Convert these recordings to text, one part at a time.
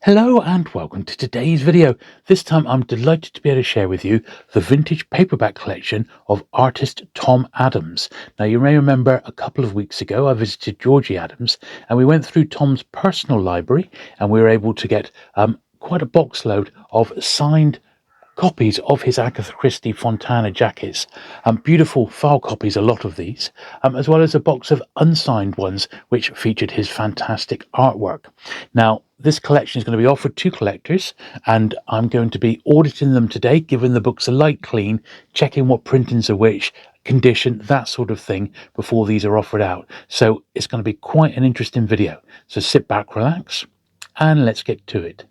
Hello and welcome to today's video. This time I'm delighted to be able to share with you the vintage paperback collection of artist Tom Adams. Now you may remember a couple of weeks ago I visited Georgie Adams and we went through Tom's personal library and we were able to get quite a box load of signed copies of his Agatha Christie Fontana jackets, beautiful file copies, a lot of these, as well as a box of unsigned ones which featured his fantastic artwork. Now, this collection is going to be offered to collectors, and I'm going to be auditing them today, giving the books a light clean, checking what printings are which, condition, that sort of thing, before these are offered out. So it's going to be quite an interesting video. So sit back, relax, and let's get to it.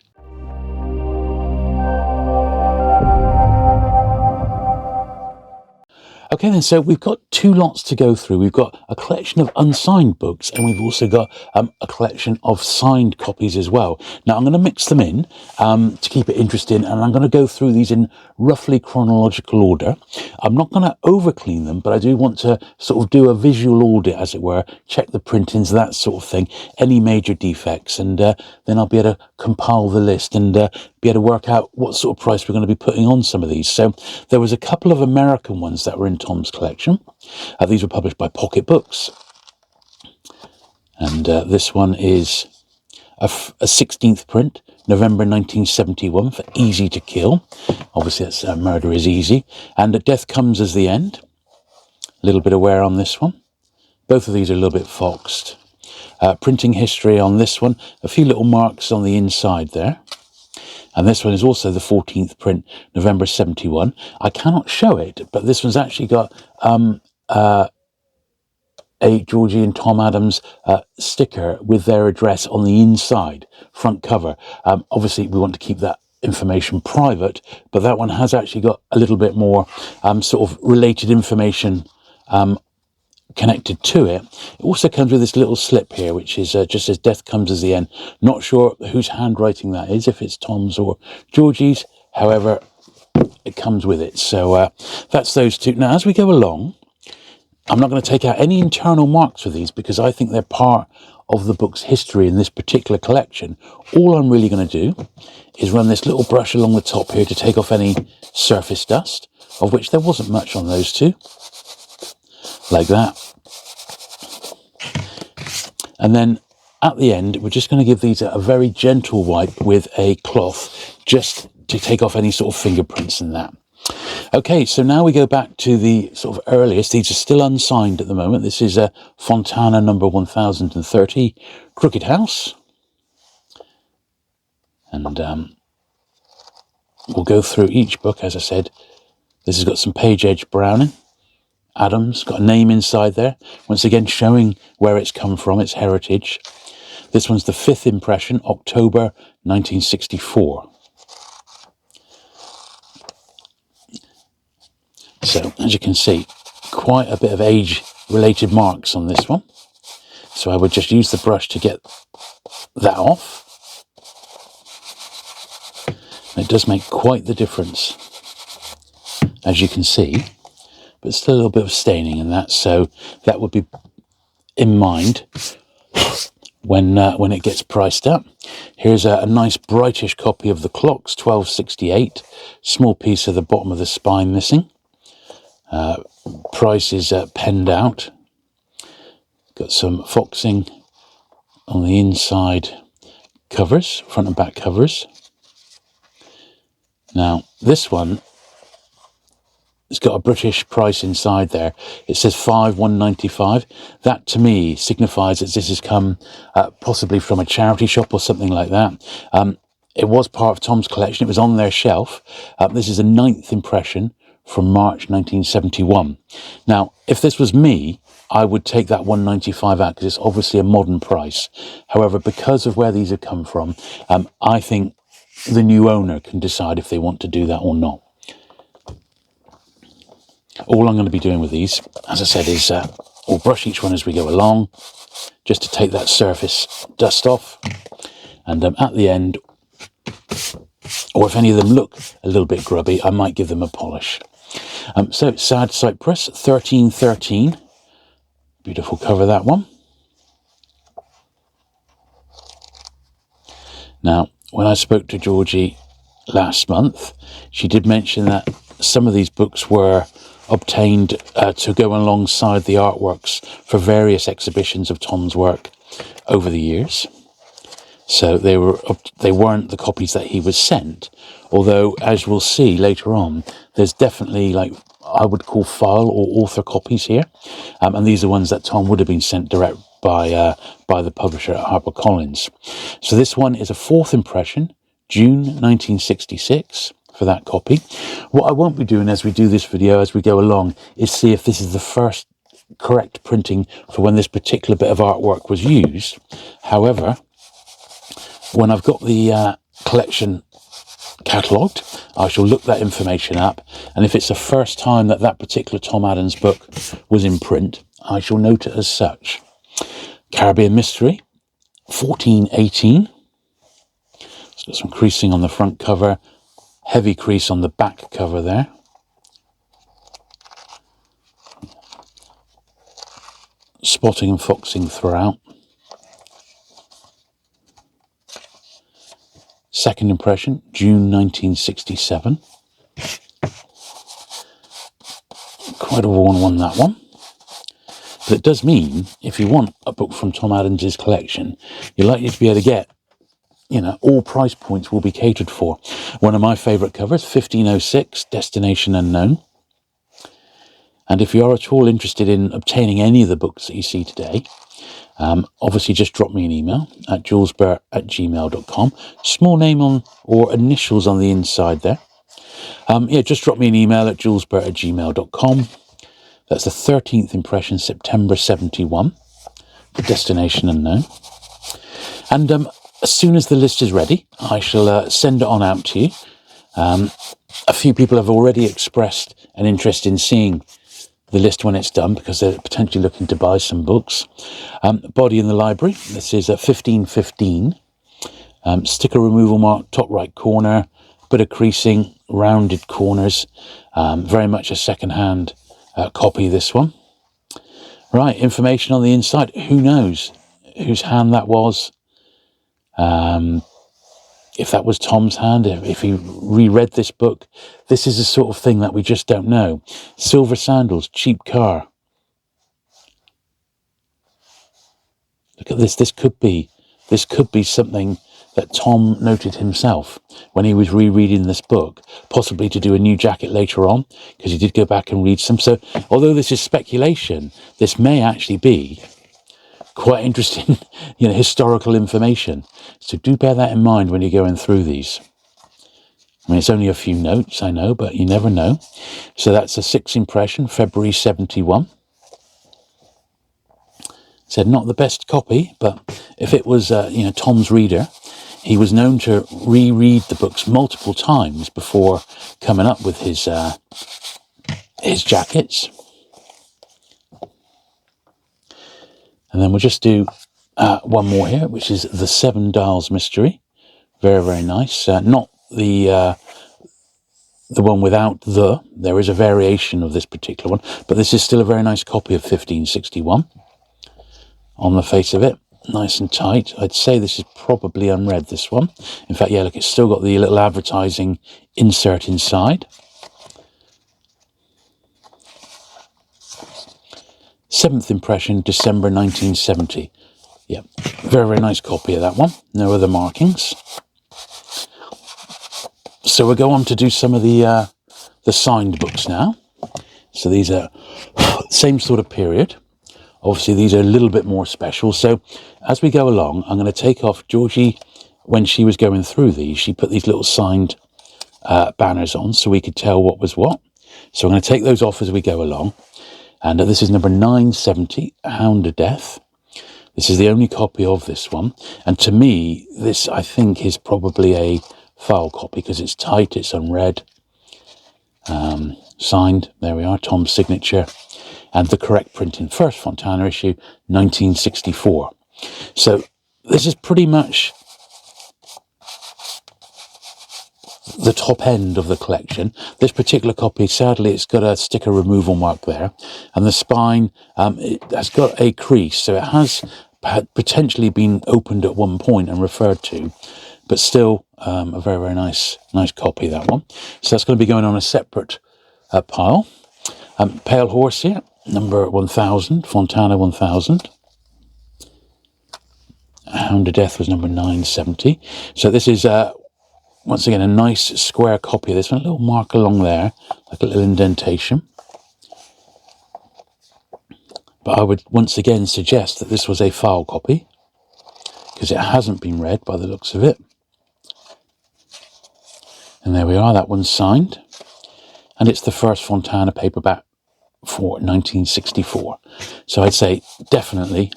Okay then, so we've got two lots to go through. We've got a collection of unsigned books and we've also got a collection of signed copies as well. Now I'm going to mix them in to keep it interesting, and I'm going to go through these in roughly chronological order. I'm not going to over clean them, but I do want to sort of do a visual audit, as it were, check the printings, that sort of thing, any major defects, and then I'll be able to compile the list and be able to work out what sort of price we're going to be putting on some of these. So there was a couple of American ones that were in Tom's collection. These were published by Pocket Books, and this one is a 16th print, November 1971, for Easy to Kill. Obviously that's Murder is Easy, and Death Comes as the End. A little bit of wear on this one. Both of these are a little bit foxed. Printing history on this one, a few little marks on the inside there. And this one is also the 14th print, November 71. I cannot show it, but this one's actually got a Georgie and Tom Adams sticker with their address on the inside, front cover. Obviously, we want to keep that information private, but that one has actually got a little bit more sort of related information connected to it. It also comes with this little slip here, which is just says Death Comes as the End. Not sure whose handwriting that is, if it's Tom's or Georgie's. However, it comes with it. So that's those two. Now, as we go along, I'm not going to take out any internal marks for these because I think they're part of the book's history in this particular collection. All I'm really going to do is run this little brush along the top here to take off any surface dust, of which there wasn't much on those two. Like that. And then at the end, we're just going to give these a very gentle wipe with a cloth just to take off any sort of fingerprints and that. Okay, so now we go back to the sort of earliest. These are still unsigned at the moment. This is a Fontana number 1030, Crooked House. And we'll go through each book, as I said. This has got some page edge browning. Adams, got a name inside there, once again showing where it's come from, its heritage. This one's the 5th impression, October 1964. So, as you can see, quite a bit of age-related marks on this one. So I would just use the brush to get that off. And it does make quite the difference, as you can see. But still a little bit of staining in that, so that would be in mind when it gets priced up. Here's a nice brightish copy of The Clocks, 1268. Small piece of the bottom of the spine missing. Price is penned out. Got some foxing on the inside covers, front and back covers. Now, this one, it's got a British price inside there. It says £195. That to me signifies that this has come possibly from a charity shop or something like that. It was part of Tom's collection. It was on their shelf. This is a 9th impression from March 1971. Now, if this was me, I would take that £195 out because it's obviously a modern price. However, because of where these have come from, I think the new owner can decide if they want to do that or not. All I'm going to be doing with these, as I said, is we'll brush each one as we go along, just to take that surface dust off. And at the end, or if any of them look a little bit grubby, I might give them a polish. So it's Sad Cypress, 1313. Beautiful cover, that one. Now, when I spoke to Georgie last month, she did mention that some of these books were obtained to go alongside the artworks for various exhibitions of Tom's work over the years. So they weren't the copies that he was sent, although, as we'll see later on, there's definitely, like, I would call file or author copies here, and these are ones that Tom would have been sent direct by the publisher at HarperCollins. So this one is a fourth impression, June 1966, for that copy. What I won't be doing as we do this video, as we go along, is see if this is the first correct printing for when this particular bit of artwork was used. However, when I've got the collection catalogued, I shall look that information up, and if it's the first time that that particular Tom Adams book was in print, I shall note it as such. Caribbean Mystery, 1418. It's got some creasing on the front cover, heavy crease on the back cover there. Spotting and foxing throughout. Second impression, June 1967. Quite a worn one, that one. But it does mean, if you want a book from Tom Adams's collection, you're likely to be able to get, all price points will be catered for. One of my favourite covers, 1506, Destination Unknown. And if you are at all interested in obtaining any of the books that you see today, obviously just drop me an email at julesburt@gmail.com. Small name on, or initials on the inside there. Just drop me an email at julesburt@gmail.com. That's the 13th impression, September 71, for Destination Unknown. And as soon as the list is ready, I shall send it on out to you. A few people have already expressed an interest in seeing the list when it's done, because they're potentially looking to buy some books. Body in the Library, this is 1515. Sticker removal mark, top right corner, bit of creasing, rounded corners. Very much a second-hand copy, this one. Right, information on the inside. Who knows whose hand that was? If that was Tom's hand, if he reread this book. This is the sort of thing that we just don't know. Silver sandals, cheap car. Look at this. This could be something that Tom noted himself when he was rereading this book, possibly to do a new jacket later on, because he did go back and read some. So although this is speculation, this may actually be quite interesting, historical information. So do bear that in mind when you're going through these. I mean, it's only a few notes, I know, but you never know. So that's a sixth impression, February 71. Said not the best copy, but if it was, Tom's reader, he was known to reread the books multiple times before coming up with his jackets. And then we'll just do one more here, which is The Seven Dials Mystery. Very, very nice. Not the one without the. There is a variation of this particular one, but this is still a very nice copy of 1561. On the face of it, nice and tight. I'd say this is probably unread, this one. In fact, yeah, look, it's still got the little advertising insert inside. Seventh impression, December 1970. Yeah, very, very nice copy of that one. No other markings. So we'll go on to do some of the signed books now. So these are same sort of period. Obviously, these are a little bit more special. So as we go along, I'm going to take off Georgie. When she was going through these, she put these little signed banners on so we could tell what was what. So I'm going to take those off as we go along. And this is number 970, Hound of Death. This is the only copy of this one. And to me, this, I think, is probably a file copy because it's tight, it's unread. Signed, there we are, Tom's signature. And the correct printing, first Fontana issue, 1964. So this is pretty much the top end of the collection. This particular copy, sadly, it's got a sticker removal mark there, and the spine it has got a crease, so it has potentially been opened at one point and referred to, but still a very, very nice copy, that one. So that's going to be going on a separate pile. Pale Horse here, number 1000, Fontana 1000. Hound of Death was number 970. So this is, once again, a nice square copy of this one. A little mark along there, like a little indentation. But I would once again suggest that this was a file copy, because it hasn't been read by the looks of it. And there we are, that one's signed. And it's the first Fontana paperback for 1964. So I'd say definitely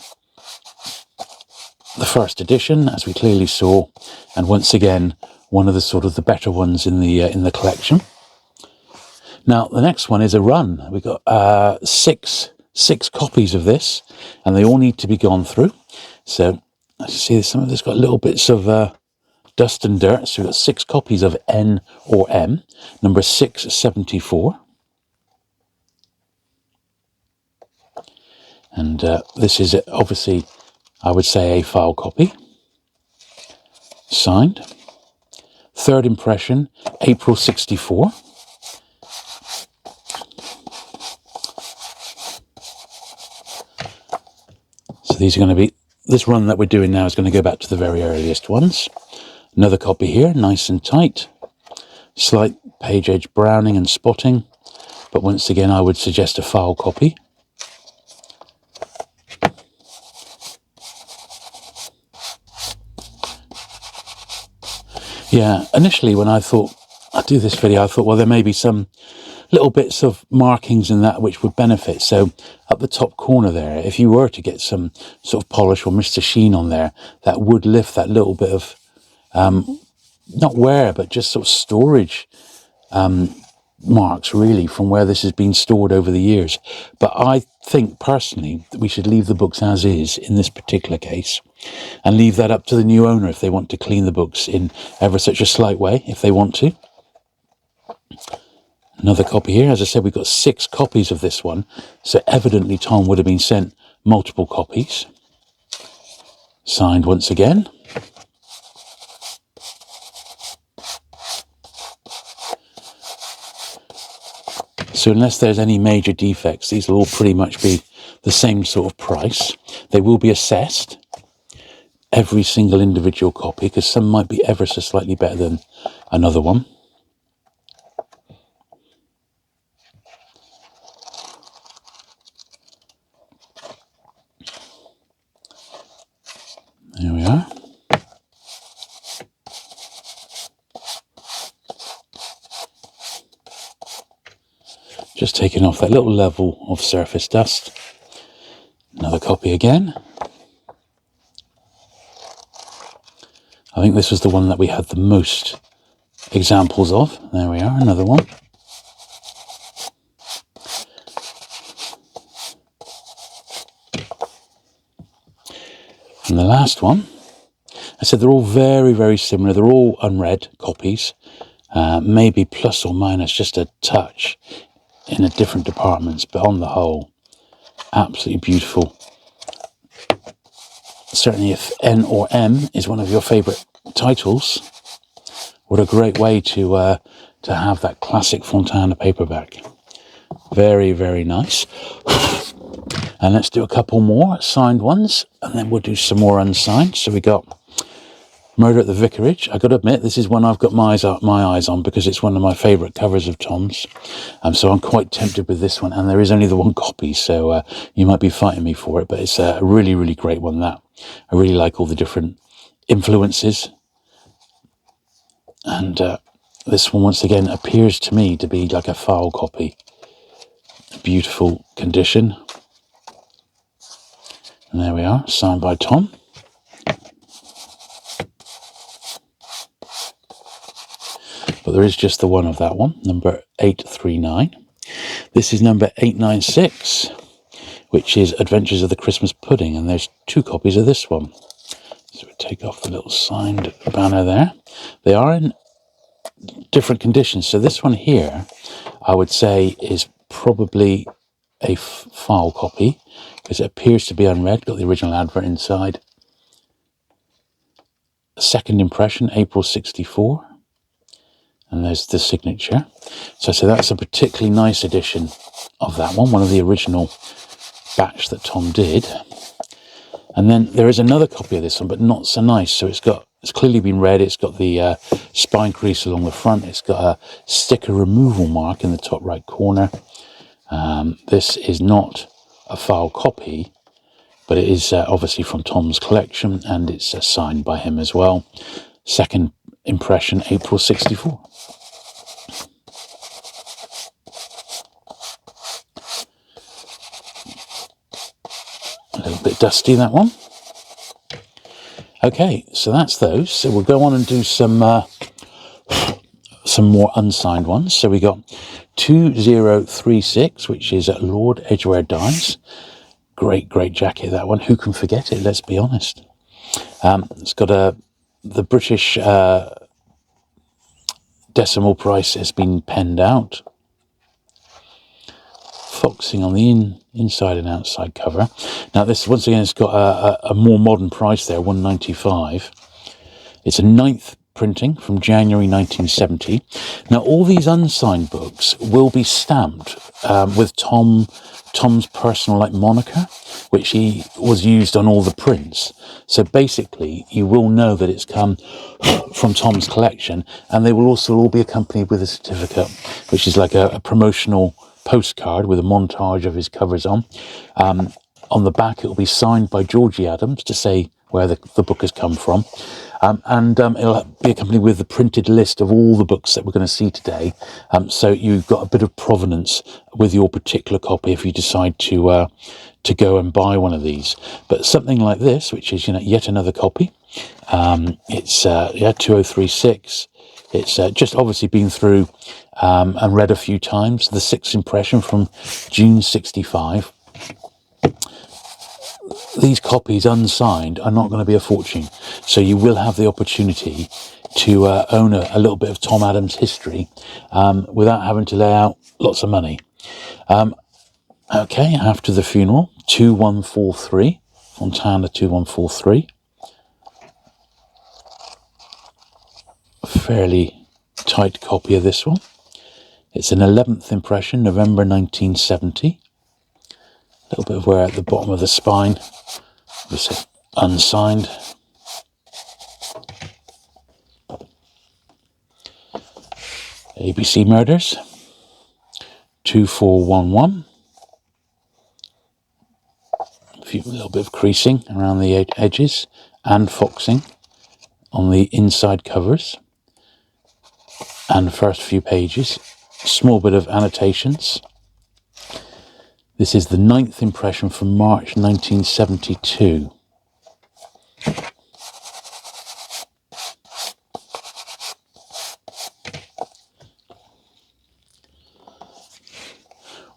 the first edition, as we clearly saw, and once again one of the sort of the better ones in the collection. Now the next one is a run. We've got six copies of this, and they all need to be gone through. So as you see, some of this got little bits of dust and dirt. So we've got 6 copies of N or M, number 674. And this is obviously, I would say, a file copy. Signed. Third impression, April 64. So these are going to be, this run that we're doing now is going to go back to the very earliest ones. Another copy here, nice and tight. Slight page edge browning and spotting, but once again I would suggest a file copy. Yeah, initially when I thought I'd do this video, I thought, well, there may be some little bits of markings in that which would benefit. So up the top corner there, if you were to get some sort of polish or Mr. Sheen on there, that would lift that little bit of, not wear, but just sort of storage marks, really, from where this has been stored over the years. But I think personally that we should leave the books as is in this particular case, and leave that up to the new owner if they want to clean the books in ever such a slight way, if they want to. Another copy here. As I said, we've got 6 copies of this one, so evidently Tom would have been sent multiple copies. Signed once again. So unless there's any major defects, these will all pretty much be the same sort of price. They will be assessed, every single individual copy, because some might be ever so slightly better than another one. There we are. Just taking off that little level of surface dust. Another copy again. I think this was the one that we had the most examples of. There we are, another one. And the last one, I said they're all very, very similar. They're all unread copies, maybe plus or minus just a touch in the different departments, but on the whole, absolutely beautiful. Certainly if N or M is one of your favourite titles, what a great way to have that classic Fontana paperback. Very, very nice. And let's do a couple more signed ones, and then we'll do some more unsigned. So we got Murder at the Vicarage. I got to admit, this is one I've got my eyes on because it's one of my favourite covers of Tom's. So I'm quite tempted with this one, and there is only the one copy, so you might be fighting me for it, but it's a really, really great one, that. I really like all the different influences. And this one, once again, appears to me to be like a file copy. Beautiful condition. And there we are, signed by Tom. But there is just the one of that one, number 839. This is number 896, which is Adventures of the Christmas Pudding, and there's 2 copies of this one. So we take off the little signed banner there. They are in different conditions. So this one here, I would say, is probably a file copy, because it appears to be unread. Got the original advert inside. second impression, April 64. And there's the signature. So that's a particularly nice edition of that one of the original batch that Tom did. And then there is another copy of this one, but not so nice. So it's clearly been read. It's got the spine crease along the front. It's got a sticker removal mark in the top right corner. This is not a file copy, but it is obviously from Tom's collection, and it's signed by him as well. Second impression, April 64. A little bit dusty, that one. Okay, so that's those. So we'll go on and do some more unsigned ones. So we got 2036, which is Lord Edgware Dies. Great jacket, that one. Who can forget it? Let's be honest. It's got the British decimal price has been penned out. Foxing on the inside and outside cover. Now this, once again, it's got a more modern price there, £1.95. It's a 9th printing from January 1970. Now all these unsigned books will be stamped with Tom's personal moniker, which he was used on all the prints. So basically you will know that it's come from Tom's collection, and they will also all be accompanied with a certificate, which is like a promotional postcard with a montage of his covers on. On the back it will be signed by Georgie Adams to say where the book has come from. It'll be accompanied with the printed list of all the books that we're going to see today. So you've got a bit of provenance with your particular copy if you decide to go and buy one of these. But something like this, which is yet another copy, it's 2036. It's just obviously been through and read a few times. The 6th impression from June 65. These copies unsigned are not going to be a fortune, so you will have the opportunity to own a little bit of Tom Adams history without having to lay out lots of money. Okay, After the Funeral, 2143, Fontana 2143. A fairly tight copy of this one. It's an 11th impression, November 1970. A little bit of wear at the bottom of the spine. This unsigned. ABC Murders, 2411. A little bit of creasing around the edges and foxing on the inside covers and first few pages. Small bit of annotations. This is the 9th impression from March 1972.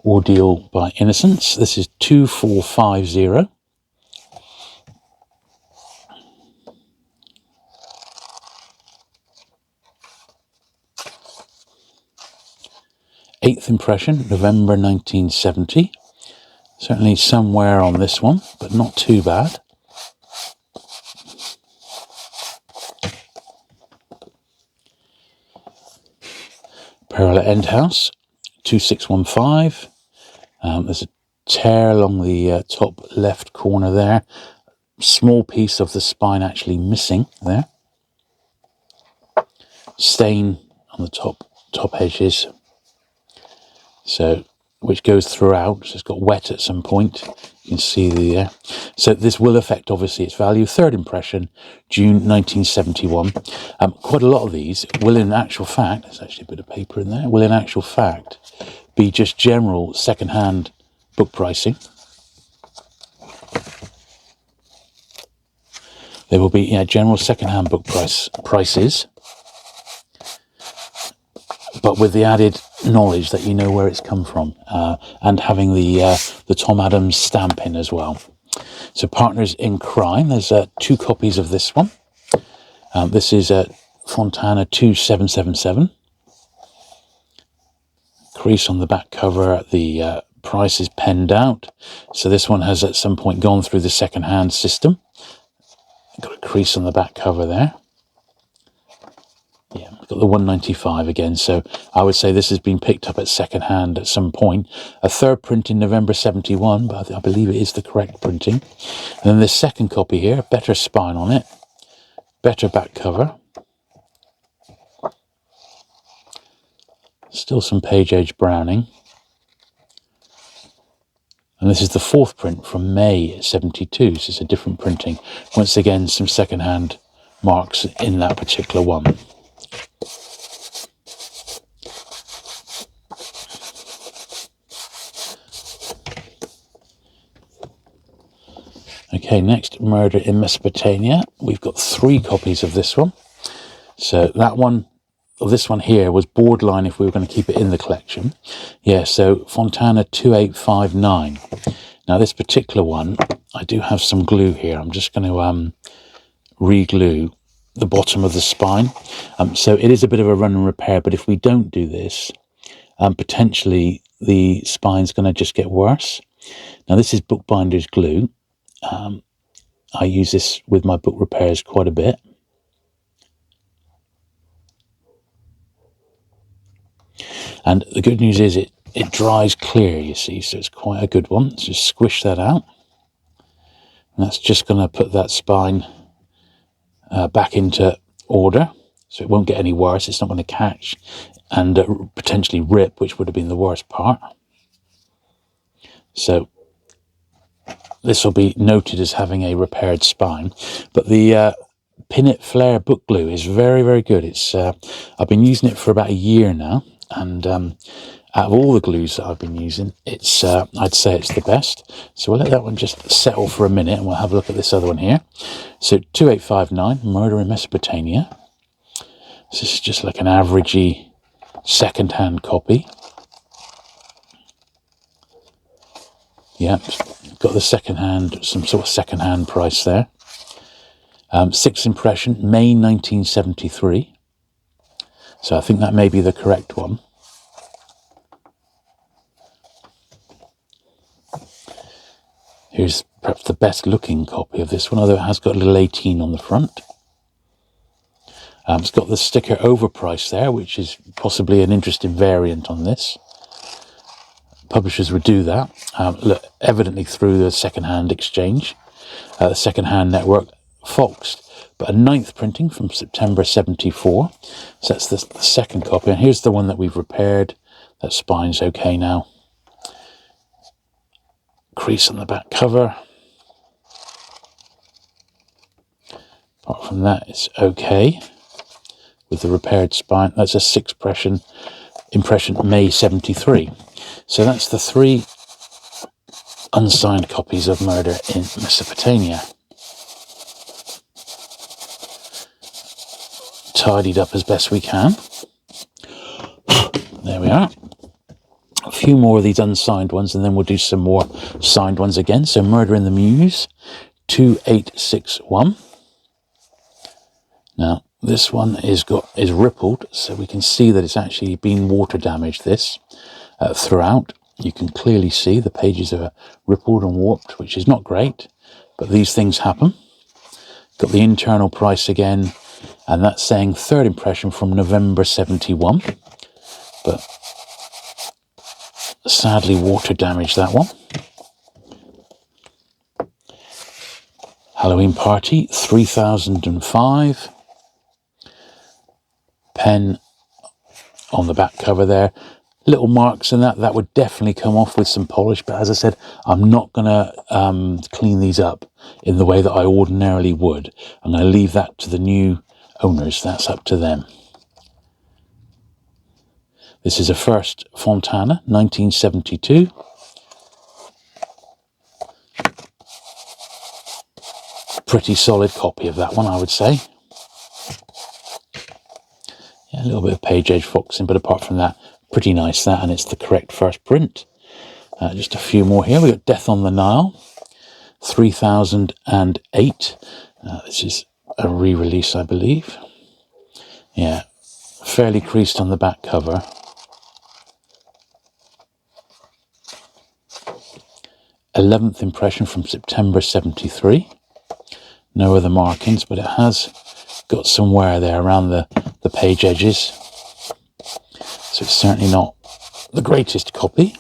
Ordeal by Innocence. This is 2450. Eighth impression, November 1970. Certainly some wear on this one, but not too bad. Pearl at End House, 2615. There's a tear along the top left corner there. Small piece of the spine actually missing there. Stain on the top edges. So, which goes throughout, so it's got wet at some point. You can see the so this will affect obviously its value. Third impression, June 1971. Quite a lot of these will in actual fact, there's actually a bit of paper in there, will in actual fact be just general second-hand book pricing. There will be general second-hand book prices, but with the added knowledge that you know where it's come from, and having the Tom Adams stamp in as well. So Partners in Crime, there's 2 copies of this one. This is Fontana 2777. Crease on the back cover, the price is penned out. So this one has at some point gone through the second-hand system. Got a crease on the back cover there. Got the 195 again, so I would say this has been picked up at second hand at some point. A third print in November 71, but I believe it is the correct printing. And then this second copy here, better spine on it, better back cover. Still some page age browning. And this is the fourth print from May 72, so it's a different printing. Once again, some second hand marks in that particular one. Okay, next, Murder in Mesopotamia. We've got 3 copies of this one. So that one, or this one here, was borderline if we were going to keep it in the collection. Yeah, so Fontana 2859. Now this particular one, I do have some glue here. I'm just going to re-glue the bottom of the spine. So it is a bit of a run and repair, but if we don't do this, potentially the spine's going to just get worse. Now this is bookbinder's glue. I use this with my book repairs quite a bit. And the good news is it dries clear, you see, so it's quite a good one. So just squish that out. And that's just going to put that spine back into order, so it won't get any worse. It's not going to catch and potentially rip, which would have been the worst part. So this will be noted as having a repaired spine. But the Pinnet Flare book glue is very, very good. It's I've been using it for about a year now, and out of all the glues that I've been using, it's I'd say it's the best. So we'll let that one just settle for a minute, and we'll have a look at this other one here. So 2859, Murder in Mesopotamia. So this is just like an averagey second-hand copy. Yeah, got the second-hand, some sort of second-hand price there. 6th impression, May 1973. So I think that may be the correct one. Here's perhaps the best looking copy of this one, although it has got a little 18 on the front. It's got the sticker overprice there, which is possibly an interesting variant on this. Publishers would do that, look, evidently through the second-hand exchange, the second-hand network, Foxed. But a 9th printing from September 74. So that's the second copy. And here's the one that we've repaired. That spine's okay now. Crease on the back cover. Apart from that, it's okay with the repaired spine. That's a 6th impression May 73. So that's the 3 unsigned copies of Murder in Mesopotamia. Tidied up as best we can. There we are. A few more of these unsigned ones, and then we'll do some more signed ones again. So Murder in the Mews 2861. Now this one is rippled, so we can see that it's actually been water damaged. This throughout, you can clearly see the pages are rippled and warped, which is not great, but these things happen. Got the internal price again, and that's saying 3rd impression from November 71, but sadly water damaged that one. Halloween Party 3005. Pen on the back cover there. Little marks and that would definitely come off with some polish, but as I said, I'm not going to clean these up in the way that I ordinarily would. I'm going to leave that to the new owners. That's up to them. This is a first Fontana, 1972. Pretty solid copy of that one, I would say. Yeah, a little bit of page edge foxing, but apart from that, pretty nice that, and it's the correct first print. Just a few more here. We've got Death on the Nile, 3008. This is a re-release, I believe. Yeah, fairly creased on the back cover. Eleventh impression from September 73. No other markings, but it has got some wear there around the page edges, so it's certainly not the greatest copy.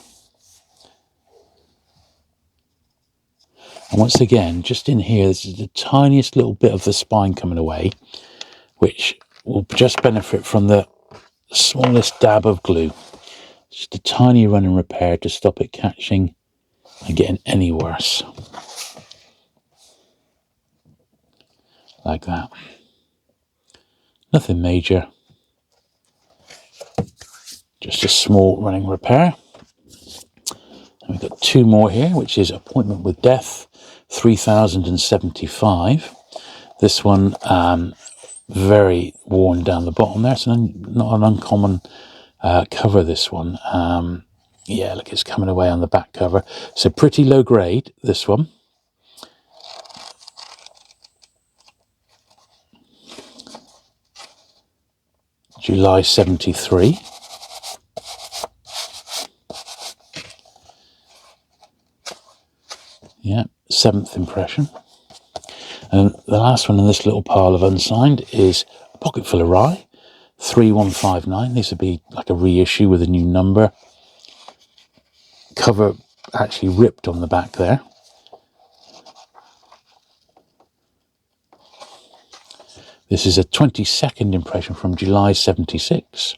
And once again, just in here, this is the tiniest little bit of the spine coming away, which will just benefit from the smallest dab of glue. Just a tiny run and repair to stop it catching and getting any worse. Like that. Nothing major. Just a small running repair. And we've got two more here, which is Appointment with Death, 3075. This one, very worn down the bottom there. It's not an uncommon cover, this one. Yeah, look, it's coming away on the back cover. So pretty low grade, this one. July 73. Yeah, 7th impression. And the last one in this little pile of unsigned is A Pocket Full of Rye, 3159. This would be like a reissue with a new number. Cover actually ripped on the back there. This is a 22nd impression from July 76.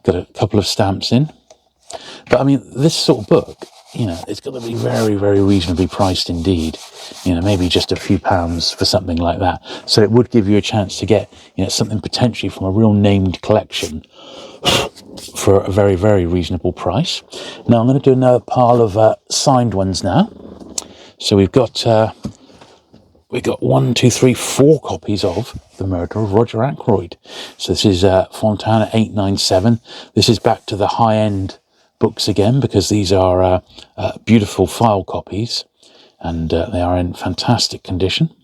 Got a couple of stamps in. But I mean, this sort of book, you know, it's got to be very, very reasonably priced indeed. You know, maybe just a few pounds for something like that. So it would give you a chance to get, you know, something potentially from a real named collection for a very, very reasonable price. Now I'm going to do another pile of signed ones now. So we've got 1, 2, 3, 4 copies of The Murder of Roger Ackroyd. So this is Fontana 897. This is back to the high-end books again, because these are beautiful file copies, and they are in fantastic condition.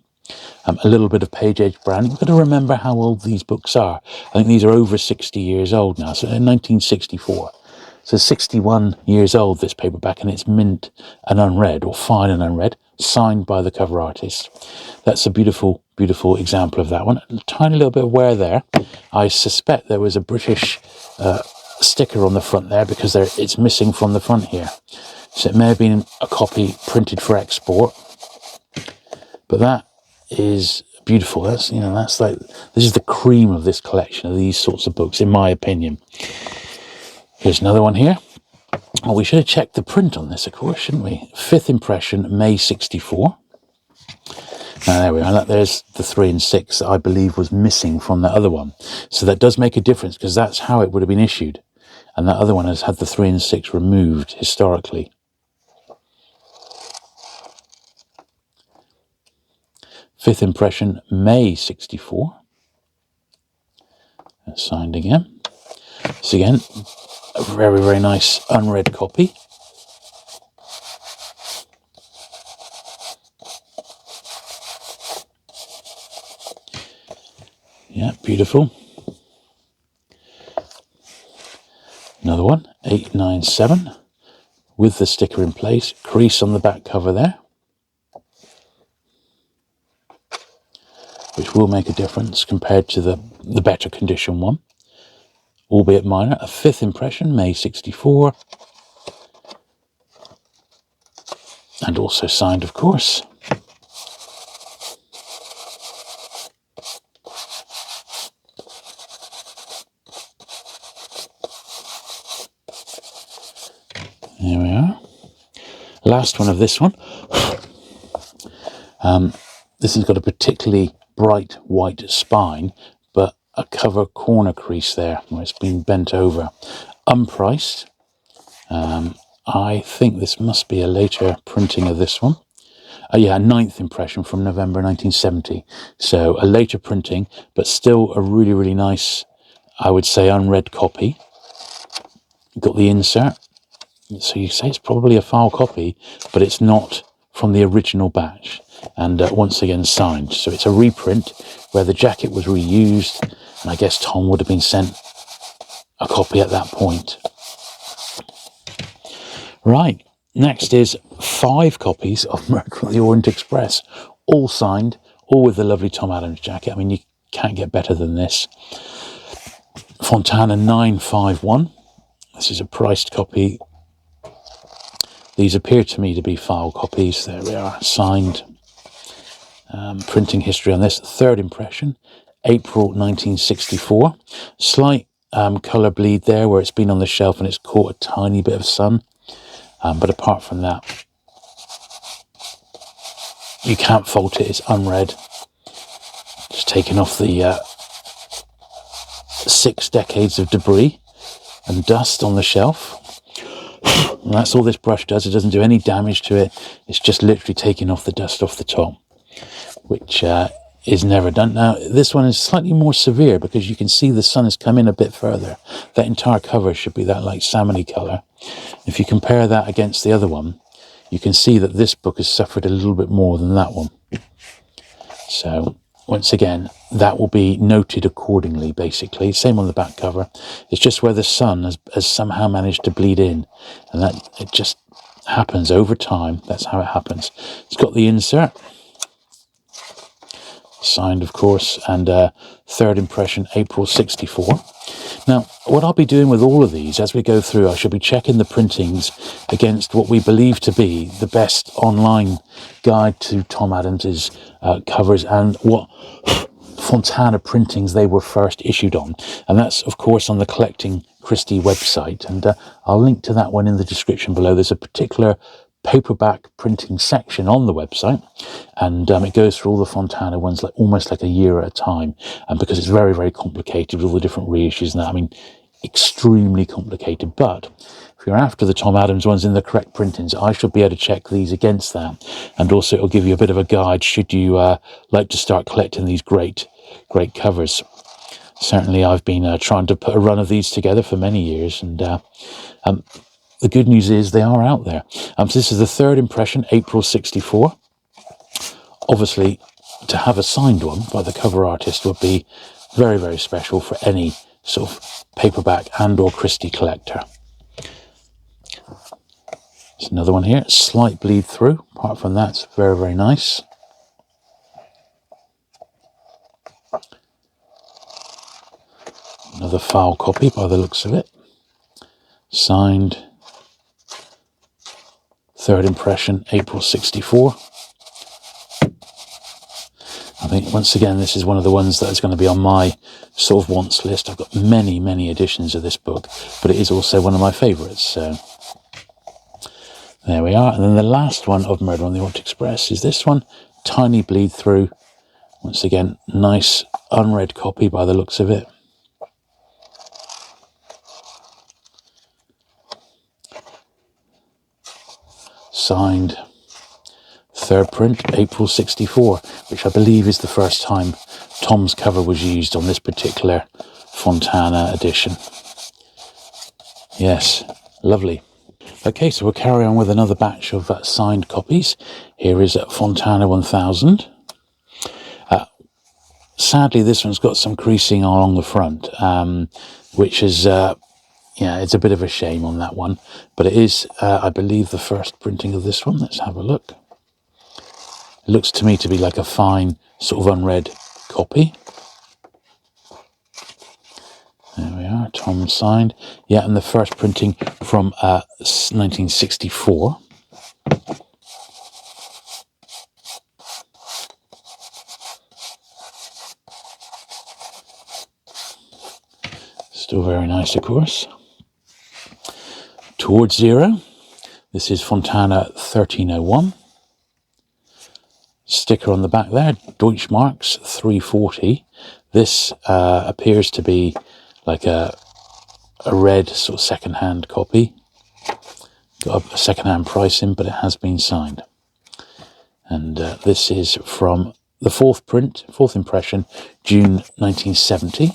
A little bit of page edge branding. We've got to remember how old these books are. I think these are over 60 years old now, so in 1964. So 61 years old, this paperback, and it's mint and unread, or fine and unread, signed by the cover artist. That's a beautiful, beautiful example of that one. A tiny little bit of wear there. I suspect there was a British sticker on the front there, because it's missing from the front here. So it may have been a copy printed for export. But that is beautiful. That's, you know, that's like, this is the cream of this collection of these sorts of books, in my opinion. Here's another one here. Oh, we should have checked the print on this, of course, shouldn't we? 5th impression, May 64. Now, there we are. There's the 3 and 6 that I believe was missing from the other one. So that does make a difference, because that's how it would have been issued. And that other one has had the 3 and 6 removed historically. 5th impression, May 64. That's signed again. So again, a very, very nice unread copy. Yeah, beautiful. Another one, 897, with the sticker in place, crease on the back cover there, which will make a difference compared to the better condition one, albeit minor. A 5th impression, May 64, and also signed, of course. There we are. Last one of this one. This has got a particularly bright white spine, but a cover corner crease there where it's been bent over. Unpriced. I think this must be a later printing of this one. Yeah, 9th impression from November 1970. So a later printing, but still a really, really nice, I would say, unread copy. Got the insert. So you say it's probably a file copy, but it's not from the original batch. And once again signed. So it's a reprint where the jacket was reused, and I guess Tom would have been sent a copy at that point. Right, next is 5 copies of Murder on the Orient Express, all signed, all with the lovely Tom Adams jacket. I mean, you can't get better than this. Fontana 951. This is a priced copy. These appear to me to be file copies. There we are, signed. Printing history on this, third impression, April 1964. Slight colour bleed there where it's been on the shelf and it's caught a tiny bit of sun. But apart from that, you can't fault it. It's unread. Just taken off the 6 decades of debris and dust on the shelf. And that's all this brush does. It doesn't do any damage to it. It's just literally taking off the dust off the top, which is never done. Now, this one is slightly more severe because you can see the sun has come in a bit further. That entire cover should be that light salmony colour. If you compare that against the other one, you can see that this book has suffered a little bit more than that one. So, once again, that will be noted accordingly, basically. Same on the back cover. It's just where the sun has somehow managed to bleed in. And that it just happens over time. That's how it happens. It's got the insert. Signed, of course, and third impression, April 64. Now, what I'll be doing with all of these as we go through, I shall be checking the printings against what we believe to be the best online guide to Tom Adams's covers and what Fontana printings they were first issued on. And that's, of course, on the Collecting Christie website. And I'll link to that one in the description below. There's a particular paperback printing section on the website, and it goes through all the Fontana ones almost like a year at a time, and because it's very, very complicated with all the different reissues and that, I mean, extremely complicated. But if you're after the Tom Adams ones in the correct printings, I should be able to check these against that, and also it'll give you a bit of a guide should you like to start collecting these great covers. Certainly I've been trying to put a run of these together for many years, and the good news is they are out there. So this is the third impression, April 64. Obviously, to have a signed one by the cover artist would be very, very special for any sort of paperback and or Christie collector. There's another one here, slight bleed through. Apart from that, it's very, very nice. Another file copy by the looks of it. Signed. Third impression, April 64. I think, once again, this is one of the ones that is going to be on my sort of wants list. I've got many, many editions of this book, but it is also one of my favourites. So, there we are. And then the last one of Murder on the Orient Express is this one. Tiny bleed through. Once again, nice unread copy by the looks of it. Signed, third print, April 64, which I believe is the first time Tom's cover was used on this particular Fontana edition. Yes, lovely. Okay, so we'll carry on with another batch of signed copies. Here is Fontana 1000. Sadly, this one's got some creasing along the front, which is... yeah, it's a bit of a shame on that one, but it is, I believe, the first printing of this one. Let's have a look. It looks to me to be like a fine sort of unread copy. There we are, Tom signed. Yeah, and the first printing from 1964. Still very nice, of course. Towards Zero. This is Fontana 1301. Sticker on the back there, Deutschmarks 340. This appears to be like a red sort of second-hand copy. Got a second-hand pricing, but it has been signed. And this is from the fourth impression, June 1970.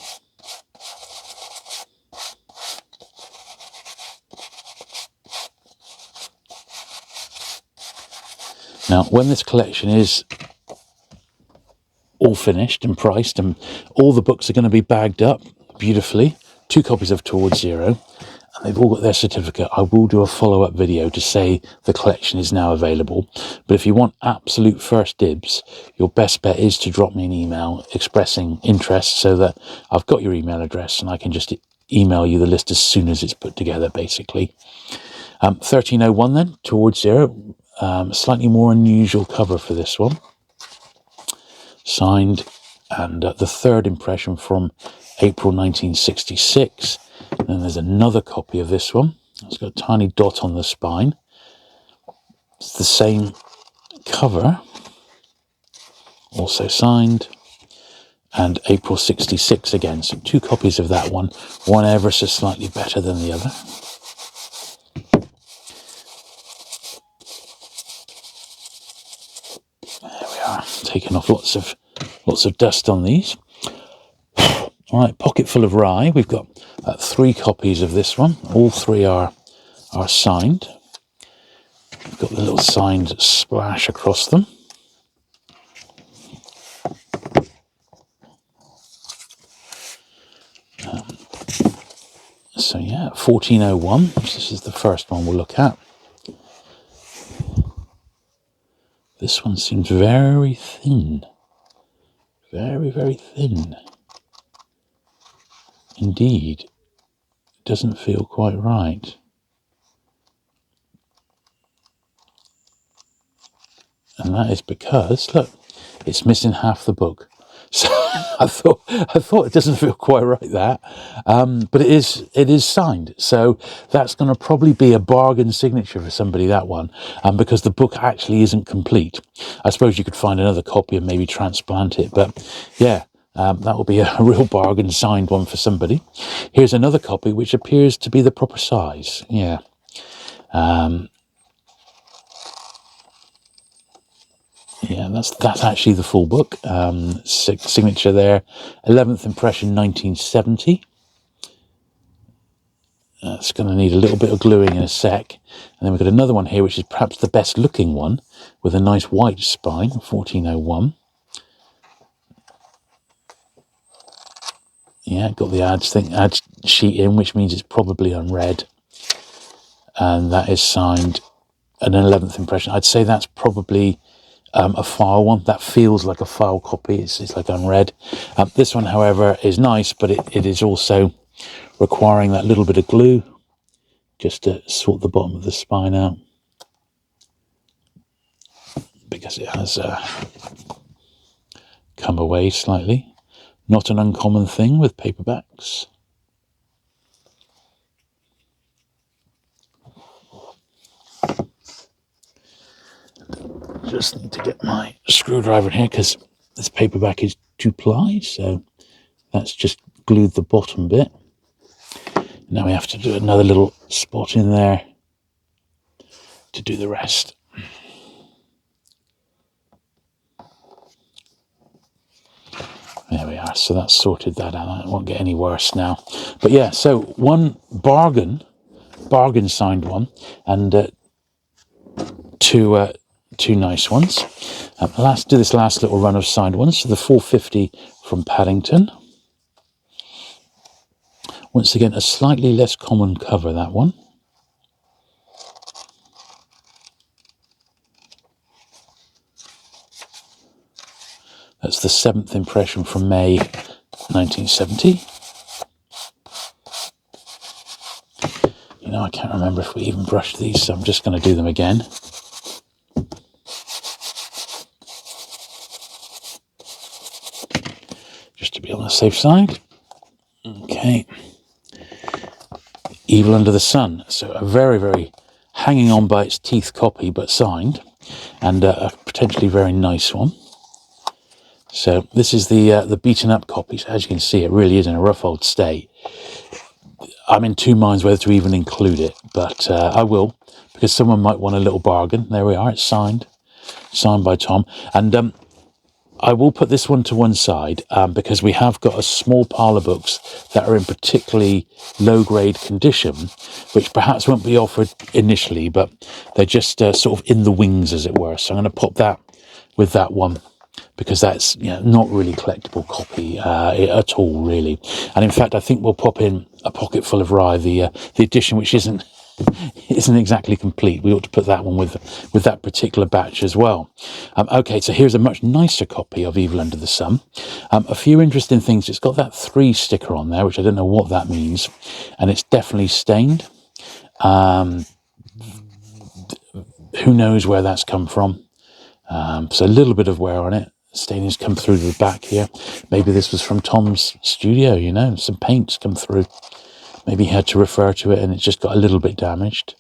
Now, when this collection is all finished and priced, and all the books are going to be bagged up beautifully, 2 copies of Towards Zero, and they've all got their certificate. I will do a follow-up video to say the collection is now available. But if you want absolute first dibs, your best bet is to drop me an email expressing interest so that I've got your email address and I can just email you the list as soon as it's put together, basically. 1301 then, Towards Zero. Slightly more unusual cover for this one. Signed, and the third impression from April 1966. And then there's another copy of this one. It's got a tiny dot on the spine. It's the same cover, also signed, and April 66 again. So 2 copies of that one ever so slightly better than the other. There we are, taking off lots of dust on these. All right, Pocket Full of Rye. We've got 3 copies of this one. All 3 are signed. We've got the little signed splash across them. So yeah, 1401. This is the first one we'll look at. This one seems very thin. Very, very thin. Indeed. It doesn't feel quite right. And that is because, look, it's missing half the book. So I thought it doesn't feel quite right, that. But it is signed. So that's going to probably be a bargain signature for somebody, that one, because the book actually isn't complete. I suppose you could find another copy and maybe transplant it. But yeah, that will be a real bargain signed one for somebody. Here's another copy which appears to be the proper size. Yeah. Yeah, that's actually the full book. Signature there, 11th impression, 1970. It's going to need a little bit of gluing in a sec. And then we've got another one here, which is perhaps the best looking one, with a nice white spine, 1401. Yeah, got the ads sheet in, which means it's probably unread. And that is signed an 11th impression. I'd say that's probably a file one. That feels like a file copy. It's like unread. This one, however, is nice, but it is also requiring that little bit of glue just to sort the bottom of the spine out, because it has come away slightly. Not an uncommon thing with paperbacks. Just need to get my screwdriver in here because this paperback is 2-ply, so that's just glued the bottom bit. Now we have to do another little spot in there to do the rest. There we are, so that's sorted that out. It won't get any worse now. But yeah, so one bargain signed one, and two nice ones. Do this last little run of signed ones. So the 450 from Paddington. Once again, a slightly less common cover, that one. That's the 7th impression from May 1970. You know, I can't remember if we even brushed these, so I'm just going to do them again. Just to be on the safe side. Okay. Evil Under the Sun. So a very, very hanging on by its teeth copy, but signed. And a potentially very nice one. So this is the beaten up copy. So as you can see, it really is in a rough old state. I'm in 2 minds whether to even include it, but I will, because someone might want a little bargain. There we are, it's signed by Tom. And I will put this one to one side because we have got a small pile of books that are in particularly low-grade condition, which perhaps won't be offered initially, but they're just sort of in the wings, as it were. So I'm going to pop that with that one, because that's not really collectible copy at all, really. And in fact, I think we'll pop in A Pocket Full of Rye, the edition which isn't exactly complete. We ought to put that one with that particular batch as well. Okay, so here's a much nicer copy of Evil Under the Sun. A few interesting things. It's got that 3 sticker on there, which I don't know what that means, and it's definitely stained. Who knows where that's come from? So a little bit of wear on it. Staining's come through to the back here. Maybe this was from Tom's studio, you know, some paint's come through. Maybe he had to refer to it and it's just got a little bit damaged.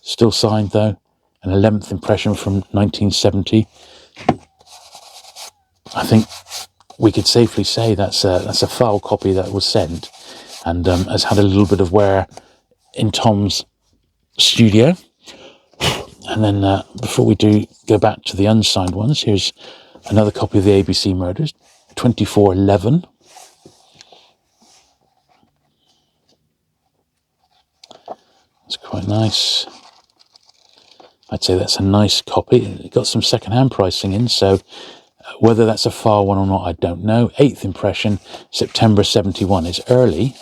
Still signed though, an 11th impression from 1970. I think we could safely say that's a file copy that was sent and has had a little bit of wear in Tom's studio. And then before we do go back to the unsigned ones, here's another copy of the ABC Murders, 2411. That's quite nice. I'd say that's a nice copy. It got some second-hand pricing in, so whether that's a file one or not, I don't know. 8th impression, September 71. It's early.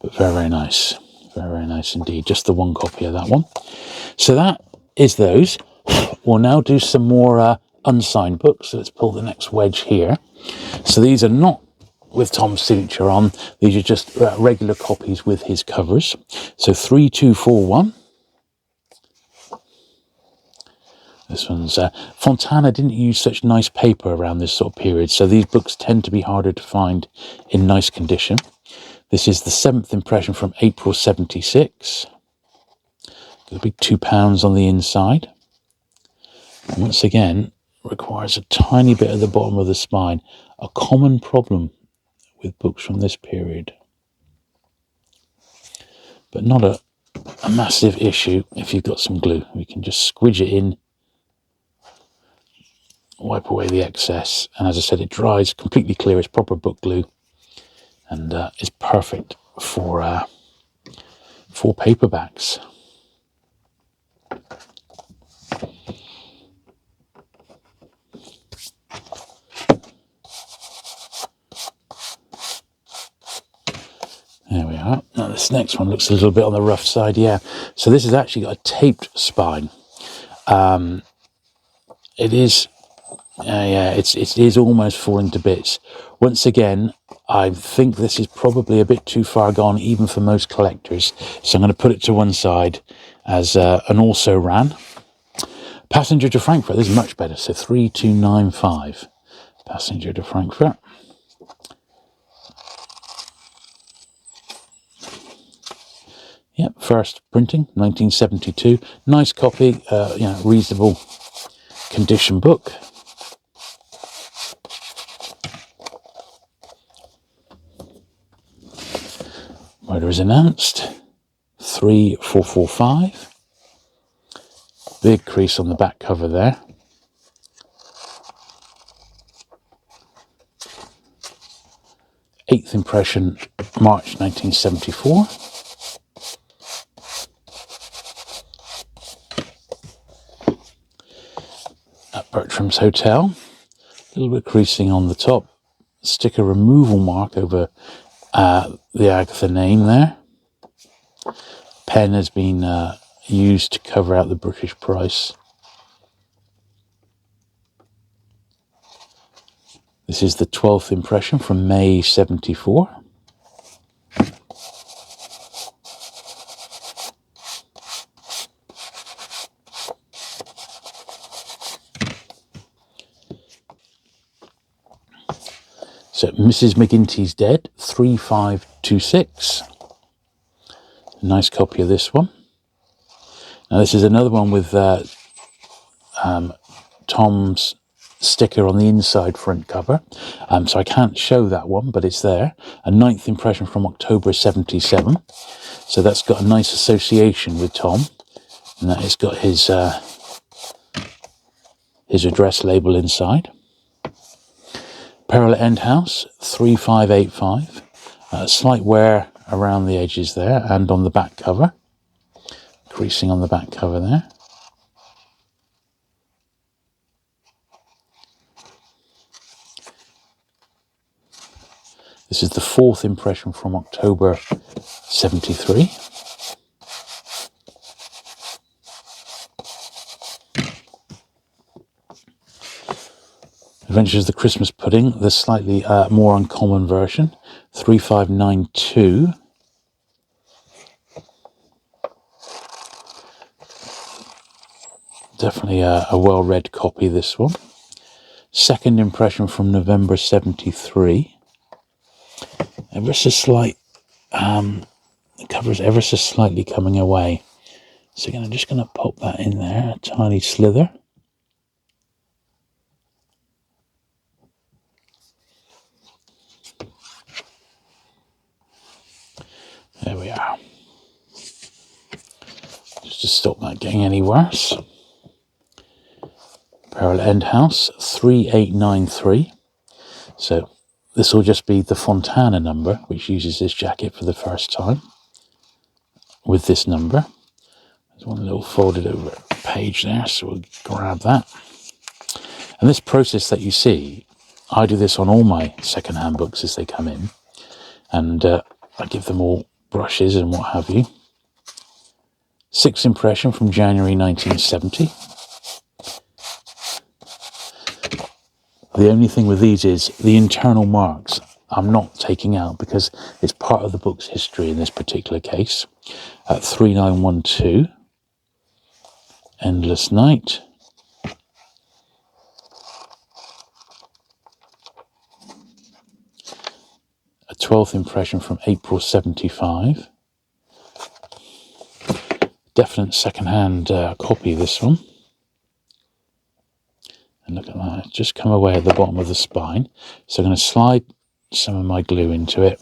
But very, very nice. Very, very nice indeed. Just the one copy of that one. So that is those. We'll now do some more unsigned books. So let's pull the next wedge here. So these are not with Tom's signature on. These are just regular copies with his covers. So 3241. This one's Fontana didn't use such nice paper around this sort of period, so these books tend to be harder to find in nice condition. This is the 7th impression from April 76. It'll be £2 on the inside. And once again, requires a tiny bit at the bottom of the spine. A common problem with books from this period. But not a massive issue if you've got some glue. We can just squidge it in, wipe away the excess. And as I said, it dries completely clear. It's proper book glue. And it's perfect for paperbacks. There we are. Now this next one looks a little bit on the rough side, yeah. So this has actually got a taped spine. It is, it is almost falling to bits. Once again, I think this is probably a bit too far gone, even for most collectors. So I'm going to put it to one side as an also ran. Passenger to Frankfurt. This is much better. So 3295. Passenger to Frankfurt. Yep, first printing, 1972. Nice copy, reasonable condition book. Murder is announced. 3445. Big crease on the back cover there. Eighth impression, March 1974. At Bertram's Hotel. A little bit creasing on the top. Sticker removal mark over the Agatha name there. Pen has been used to cover out the British price. This is the 12th impression from May 74. So Mrs. McGinty's Dead, 3526. Nice copy of this one. Now this is another one with Tom's sticker on the inside front cover. So I can't show that one, but it's there. A 9th impression from October 77. So that's got a nice association with Tom. And that has got his address label inside. Peril at End House, 3585. Slight wear around the edges there and on the back cover. creasing on the back cover there. This is the 4th impression from October 73. Adventures of the Christmas Pudding, the slightly more uncommon version, 3592. Definitely a well-read copy, this one. 2nd impression from November 73. Ever so slight, the cover's ever so slightly coming away. So I'm just going to pop that in there, a tiny slither. There we are. Just to stop that getting any worse. Pearl End House, 3893. So this will just be the Fontana number, which uses this jacket for the first time with this number. There's one little folded over page there, so we'll grab that. And this process that you see, I do this on all my second-hand books as they come in. And I give them all brushes and what have you. 6th impression from January 1970. The only thing with these is the internal marks I'm not taking out because it's part of the book's history in this particular case. 3912. Endless Night. A 12th impression from April 75. Definite second-hand copy of this one. And look at that, it's just come away at the bottom of the spine. So I'm going to slide some of my glue into it.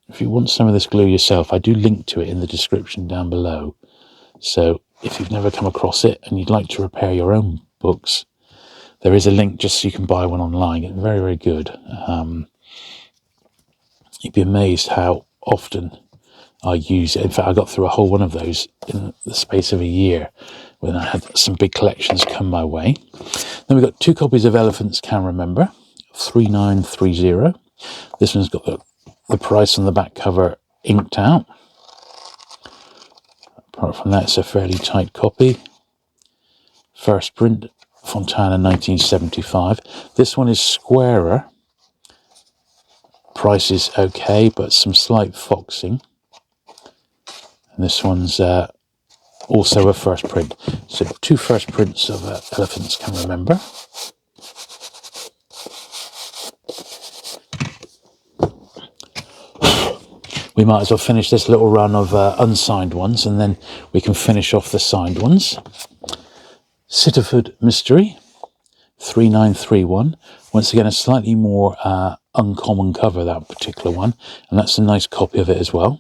If you want some of this glue yourself, I do link to it in the description down below. So if you've never come across it and you'd like to repair your own books, there is a link just so you can buy one online. It's very, very good. You'd be amazed how often I use it. In fact, I got through a whole one of those in the space of a year when I had some big collections come my way. Then we've got 2 copies of Elephants Can Remember, 3930. This one's got the price on the back cover inked out. Apart from that, it's a fairly tight copy. First print, Fontana 1975. This one is squarer. Price is okay, but some slight foxing. And this one's also a first print. So 2 first prints of Elephants Can Remember. We might as well finish this little run of unsigned ones and then we can finish off the signed ones. Sitterford Mystery, 3931. Once again, a slightly more uncommon cover, that particular one. And that's a nice copy of it as well.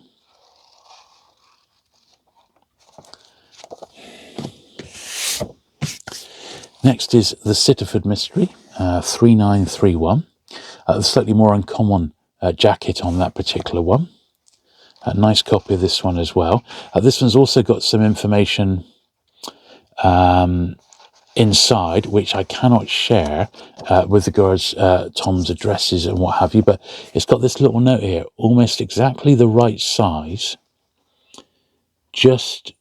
Next is the Sitterford Mystery, 3931. A slightly more uncommon jacket on that particular one. A nice copy of this one as well. This one's also got some information inside, which I cannot share with regards Tom's addresses and what have you, but it's got this little note here, almost exactly the right size, just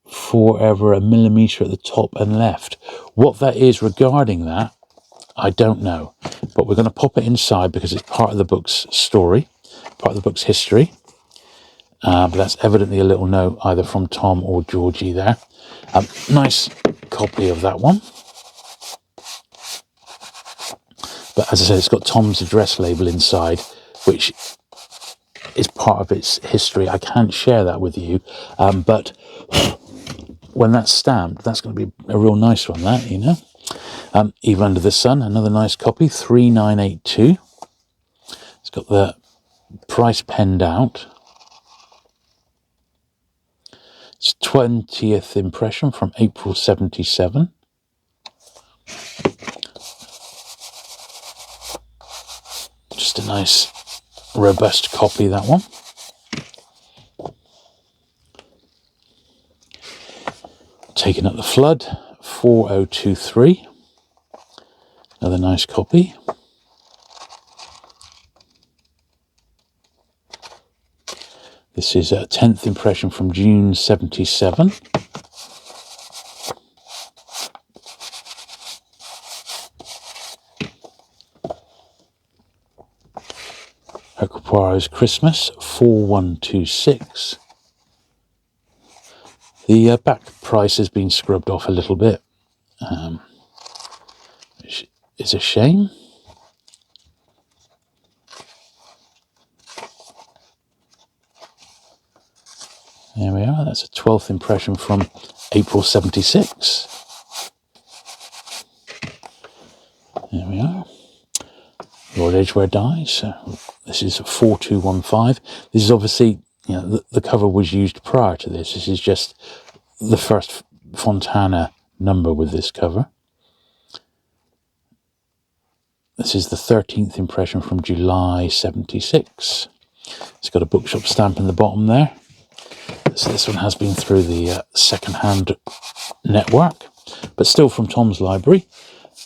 forever a millimetre at the top and left. What that is regarding that, I don't know, but we're going to pop it inside because it's part of the book's story, part of the book's history. But that's evidently a little note either from Tom or Georgie there. Nice copy of that one. But as I said, it's got Tom's address label inside, which is part of its history. I can't share that with you, but when that's stamped, that's going to be a real nice one, that, you know. Eve Under the Sun, another nice copy, 3982. It's got the price penned out. It's 20th impression from April 77. Just a nice, robust copy, that one. Taking Up the Flood, 4023. Another nice copy. This is a 10th impression from June 77. Hercule Poirot's Christmas, 4126. The back price has been scrubbed off a little bit, which is a shame. There we are, that's a 12th impression from April 76. There we are. Lord Edgware dies. This is 4215. This is obviously, you know, the cover was used prior to this. This is just the first Fontana number with this cover. This is the 13th impression from July 76. It's got a bookshop stamp in the bottom there. So this one has been through the second-hand network, but still from Tom's library.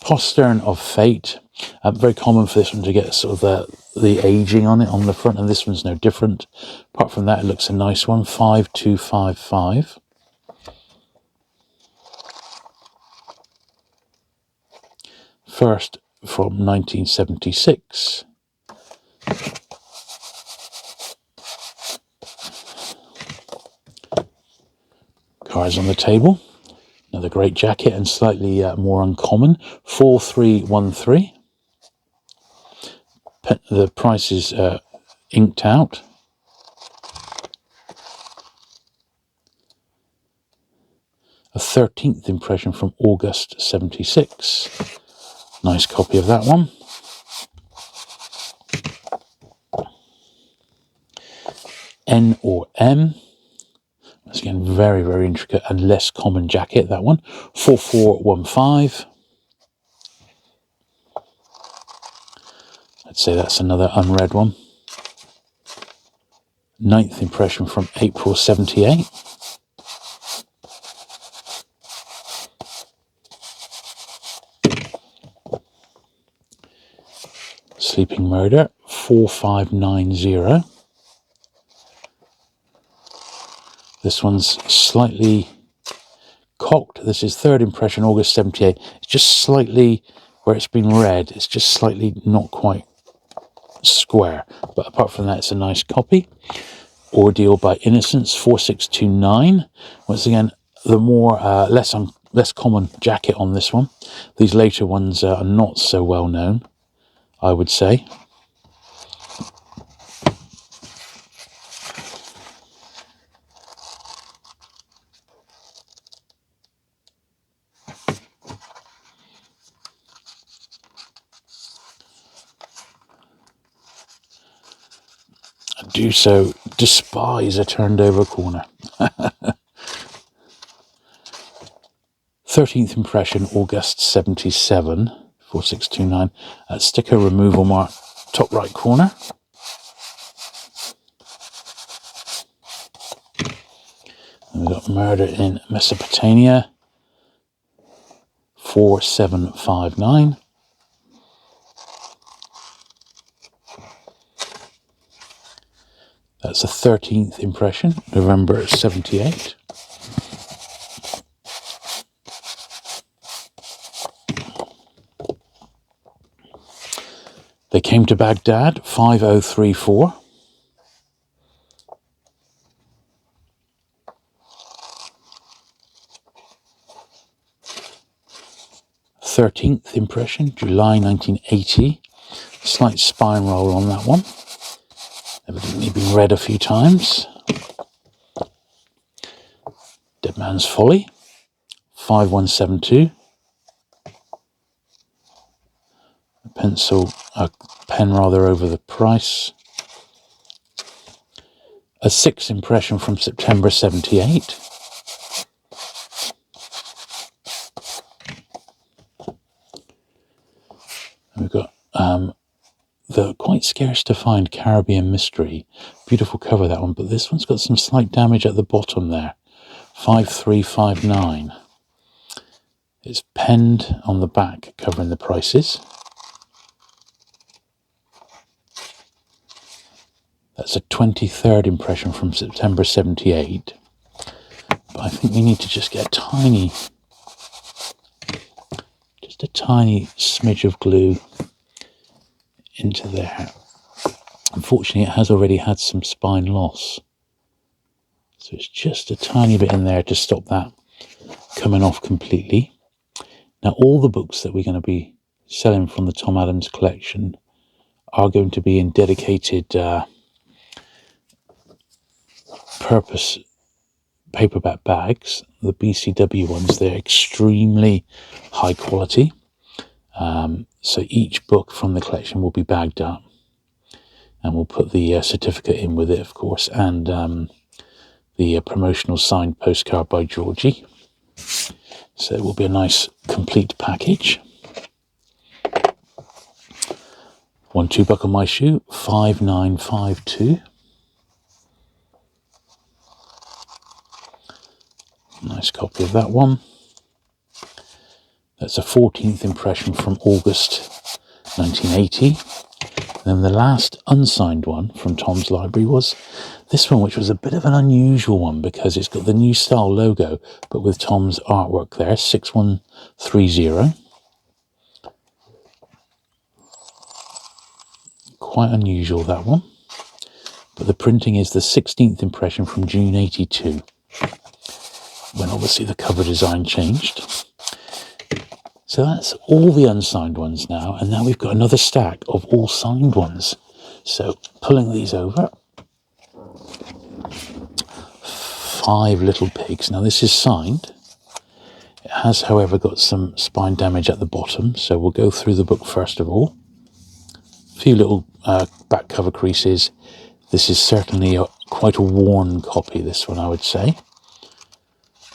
Postern of Fate. Very common for this one to get sort of the aging on it on the front, and this one's no different. Apart from that, it looks a nice one. 5255. First from 1976. Cards on the table. Another great jacket and slightly more uncommon. 4313. The price is inked out. A 13th impression from August 76. Nice copy of that one. N or M. Once again, very, very intricate and less common jacket, that one. 4415. I'd say that's another unread one. 9th impression from April 78. Sleeping Murder, 4590. This one's slightly cocked. This is 3rd impression, August 78. It's just slightly, where it's been read, it's just slightly not quite square. But apart from that, it's a nice copy. Ordeal by Innocence, 4629. Once again, the more less common jacket on this one. These later ones are not so well known, I would say. Do so despise a turned over corner. 13th impression, August 77, 4629. Sticker removal mark, top right corner. And we've got Murder in Mesopotamia, 4759. That's a 13th impression, November 78. They Came to Baghdad, 5034. Thirteenth impression, July 1980. Slight spine roll on that one. Evidently been read a few times. Dead Man's Folly, 5172. A pen rather over the price. A 6th impression from September 78. And we've got the quite scarce to find Caribbean Mystery. Beautiful cover, that one, but this one's got some slight damage at the bottom there. 5359. It's penned on the back, covering the prices. That's a 23rd impression from September 78. But I think we need to just get a tiny smidge of glue into there. Unfortunately, it has already had some spine loss. So it's just a tiny bit in there to stop that coming off completely. Now, all the books that we're going to be selling from the Tom Adams collection are going to be in dedicated purpose paperback bags. The BCW ones, they're extremely high quality. So each book from the collection will be bagged up, and we'll put the certificate in with it, of course, and the promotional signed postcard by Georgie. So it will be a nice complete package. 1-2 buckle my shoe, 5952. Nice copy of that one. That's a 14th impression from August 1980. And then the last unsigned one from Tom's library was this one, which was a bit of an unusual one because it's got the New Style logo, but with Tom's artwork there, 6130. Quite unusual, that one. But the printing is the 16th impression from June 82, when obviously the cover design changed. So that's all the unsigned ones now, and now we've got another stack of all signed ones. So pulling these over, 5 Little Pigs. Now this is signed. It has, however, got some spine damage at the bottom, so we'll go through the book first of all. A few little back cover creases. This is certainly quite a worn copy, this one, I would say.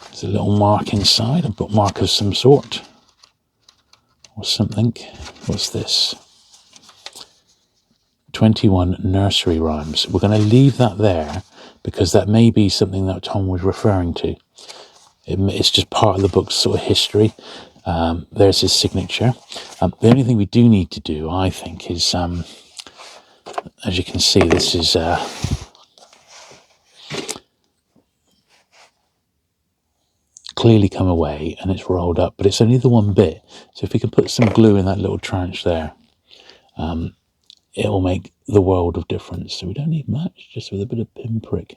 There's a little mark inside, a bookmark of some sort. Or something. What's this? 21 nursery rhymes. We're going to leave that there because that may be something that Tom was referring to. It's just part of the book's sort of history. There's his signature. The only thing we do need to do, I think, is, as you can see, this is clearly come away and it's rolled up, but it's only the one bit. So if we can put some glue in that little tranche there, it will make the world of difference. So we don't need much, just with a bit of pinprick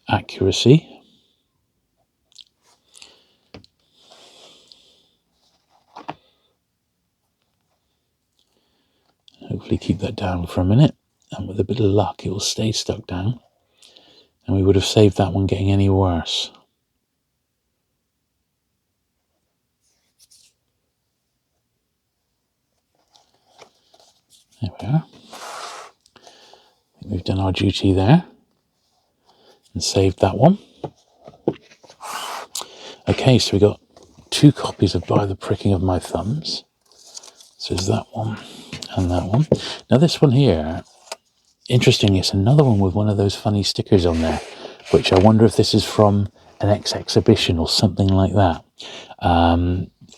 accuracy. Hopefully keep that down for a minute, and with a bit of luck it will stay stuck down, and we would have saved that one getting any worse. There we are. I think we've done our duty there and saved that one. Okay, so we got 2 copies of By the Pricking of My Thumbs. So there's that one and that one. Now this one here, interestingly, it's another one with one of those funny stickers on there, which I wonder if this is from an ex-exhibition or something like that.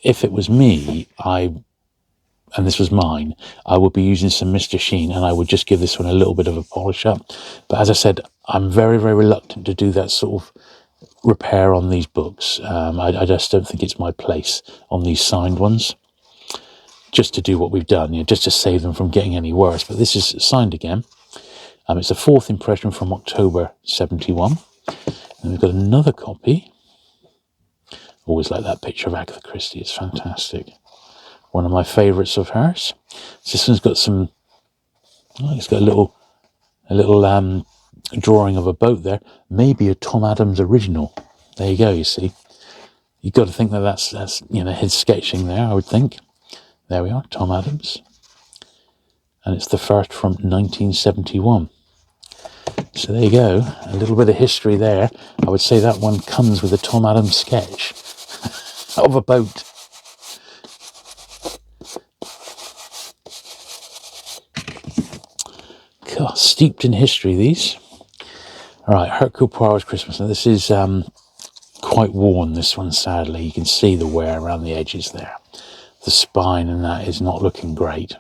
If it was me, and this was mine, I would be using some Mr. Sheen and I would just give this one a little bit of a polish up. But as I said, I'm very, very reluctant to do that sort of repair on these books. I just don't think it's my place on these signed ones. Just to do what we've done, just to save them from getting any worse. But this is signed again. It's a 4th impression from October 71. And we've got another copy. Always like that picture of Agatha Christie. It's fantastic. One of my favourites of hers. So this one's got some. Oh, it's got a little drawing of a boat there. Maybe a Tom Adams original. There you go. You see, you've got to think that that's his sketching there. I would think. There we are, Tom Adams, and it's the first from 1971. So there you go, a little bit of history there. I would say that one comes with a Tom Adams sketch of a boat. God, steeped in history, these. All right, Hercule Poirot's Christmas. Now this is quite worn, this one, sadly. You can see the wear around the edges there. The spine and that is not looking great.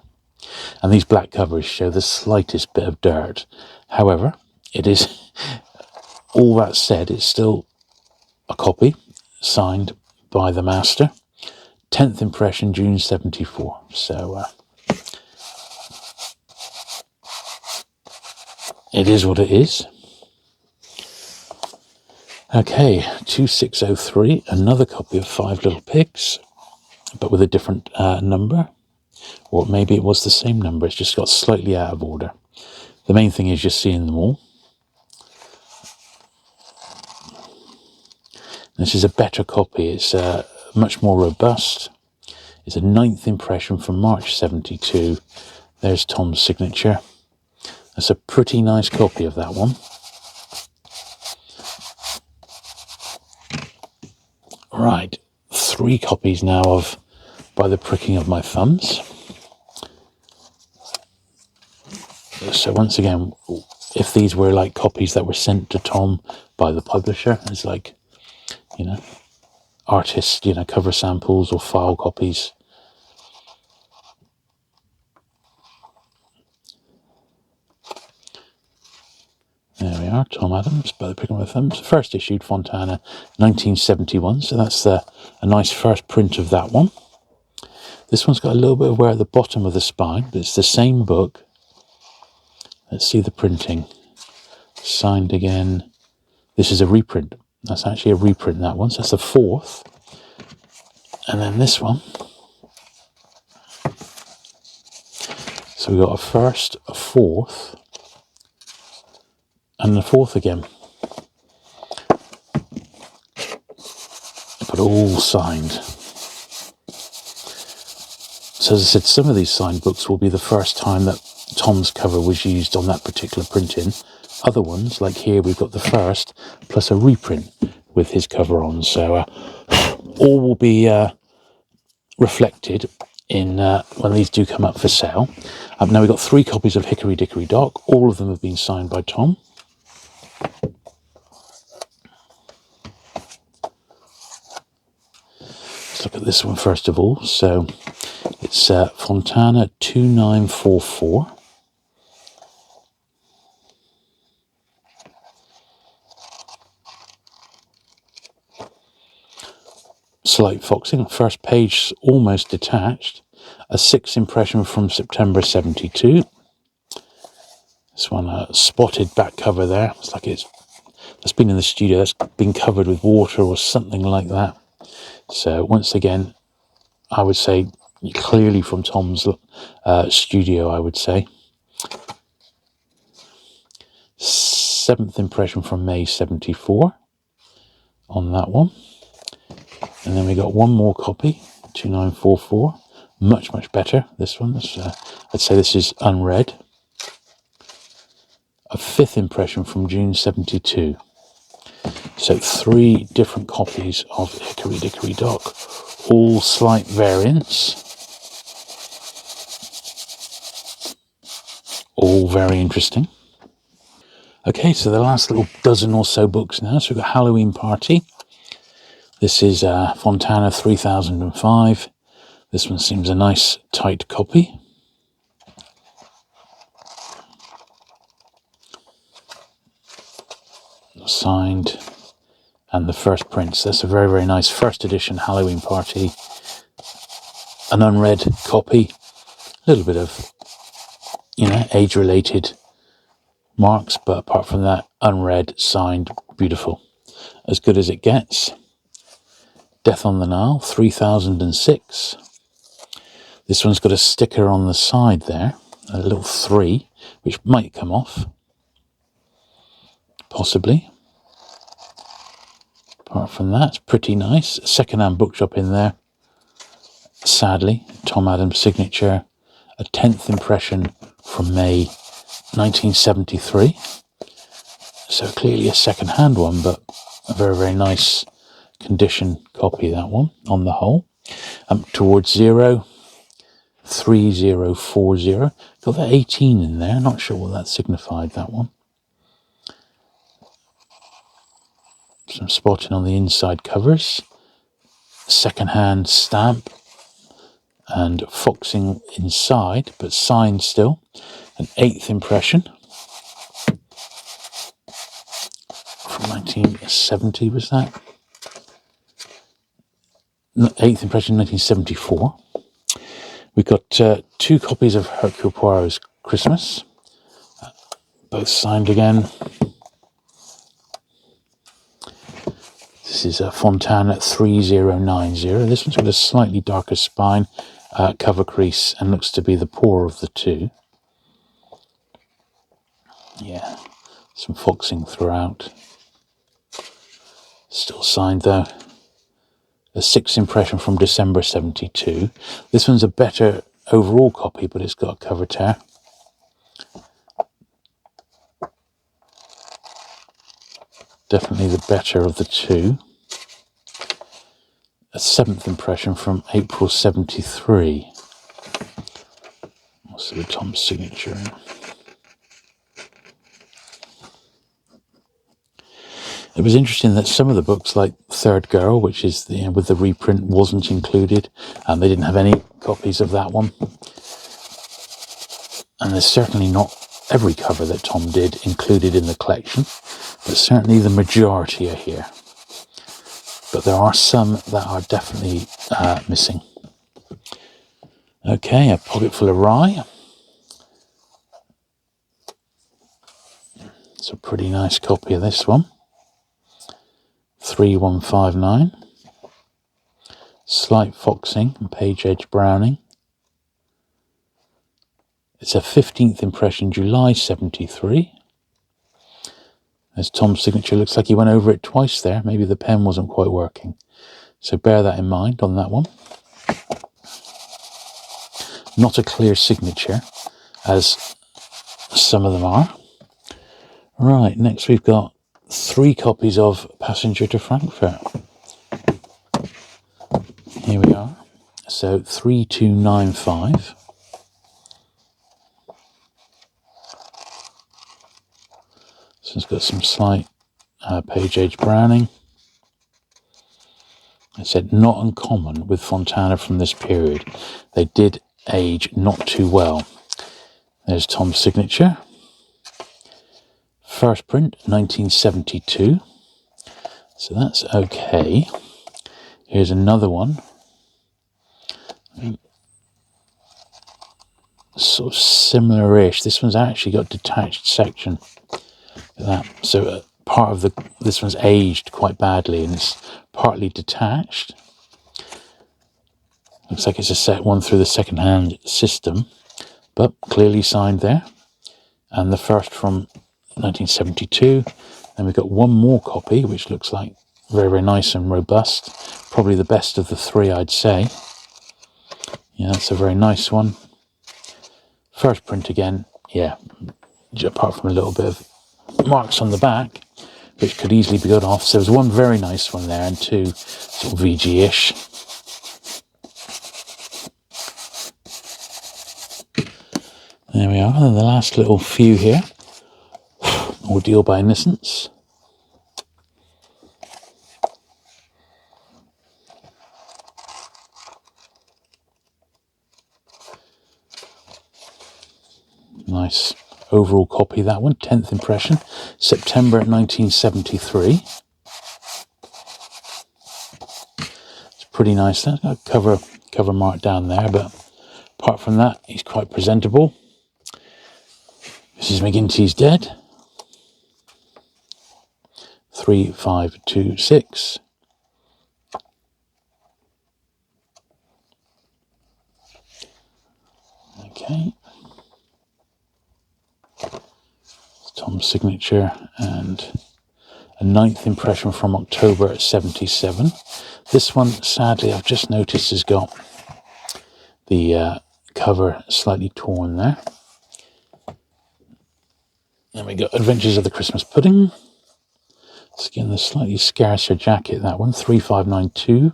And these black covers show the slightest bit of dirt. However, it is, all that said, it's still a copy signed by the master. 10th impression, June 74. So it is what it is. Okay, 2603, another copy of Five Little Pigs, but with a different number. Or maybe it was the same number, it's just got slightly out of order. The main thing is just seeing them all. This is a better copy, it's much more robust. It's a 9th impression from March 72. There's Tom's signature. That's a pretty nice copy of that one. Right, 3 copies now of By the Pricking of My Thumbs. So once again, if these were like copies that were sent to Tom by the publisher as like, you know, artist, you know, cover samples or file copies. There we are, Tom Adams, By the Pricking of My Thumbs. First issued, Fontana, 1971. So that's a nice first print of that one. This one's got a little bit of wear at the bottom of the spine, but it's the same book. Let's see the printing. Signed again. This is a reprint. That's actually a reprint, that one. So that's the 4th. And then this one. So we've got a 1st, a 4th, and the 4th again. But all signed. So as I said, some of these signed books will be the first time that Tom's cover was used on that particular printing. Other ones, like here, we've got the 1st, plus a reprint with his cover on. So all will be reflected in when these do come up for sale. Now we've got 3 copies of Hickory Dickory Dock. All of them have been signed by Tom. Let's look at this one first of all. So it's Fontana 2944. Slight foxing, first page almost detached. A 6th impression from September 72. This one, spotted back cover there. It's like that's been in the studio, that's been covered with water or something like that. So once again, I would say clearly from Tom's studio, I would say. 7th impression from May 74 on that one. And then we got one more copy, 2944. Much, much better, this one. I'd say this is unread. A 5th impression from June 72. So 3 different copies of Hickory Dickory Dock. All slight variants. All very interesting. Okay, so the last little dozen or so books now. So we've got Halloween Party. This is Fontana 3005. This one seems a nice tight copy. Signed. And the first prints. That's a very, very nice first edition Halloween Party. An unread copy. A little bit of, you know, age-related marks, but apart from that, unread, signed, beautiful. As good as it gets. Death on the Nile, 3006. This one's got a sticker on the side there, a little 3, which might come off. Possibly. Apart from that, it's pretty nice. A second-hand bookshop in there. Sadly, Tom Adams' signature. A 10th impression from May 1973. So clearly a second-hand one, but a very, very nice condition copy, that one, on the whole. Towards 0, 3040. Got that 18 in there. Not sure what that signified, that one. Some spotting on the inside covers. Second-hand stamp and foxing inside, but signed still. An 8th impression from 1970, was that? No, 8th impression, 1974. We've got 2 copies of Hercule Poirot's Christmas, both signed again. This is a Fontana 3090. This one's got a slightly darker spine, cover crease, and looks to be the poorer of the 2. Yeah, some foxing throughout. Still signed though. A 6th impression from December 72. This one's a better overall copy, but it's got a cover tear. Definitely the better of the 2. A 7th impression from April 73. What's the Tom's signature? It was interesting that some of the books, like Third Girl, which is with the reprint, wasn't included, and they didn't have any copies of that one. And there's certainly not every cover that Tom did included in the collection, but certainly the majority are here. But there are some that are definitely missing. Okay, a pocket full of rye. It's a pretty nice copy of this one. 3159. Slight foxing and page edge browning. It's a 15th impression, July 73. There's Tom's signature. Looks like he went over it twice there. Maybe the pen wasn't quite working. So bear that in mind on that one. Not a clear signature, as some of them are. Right, next we've got 3 copies of Passenger to Frankfurt. Here we are. So 3295. So it's got some slight page edge browning. I said not uncommon with Fontana from this period. They did age not too well. There's Tom's signature. First print, 1972. So that's okay. Here's another one. Sort of similar-ish. This one's actually got detached section. Look at that. So part of this one's aged quite badly, and it's partly detached. Looks like it's a set one through the second-hand system, but clearly signed there. And the first from 1972. Then we've got one more copy, which looks like very, very nice and robust. Probably the best of the 3, I'd say. Yeah, that's a very nice one. First print again, yeah, apart from a little bit of marks on the back, which could easily be got off. So there's one very nice one there, and 2 sort of VG-ish. There we are, and the last little few here. Ordeal by Innocence. Nice overall copy, that one. 10th impression, September 1973. It's pretty nice. That's got a cover mark down there, but apart from that, he's quite presentable. Mrs. McGinty's dead. 3526. Okay. Tom's signature and a 9th impression from October 77. This one, sadly, I've just noticed has got the cover slightly torn there. Then we got Adventures of the Christmas Pudding. It's again the slightly scarcer jacket, that one, 3592.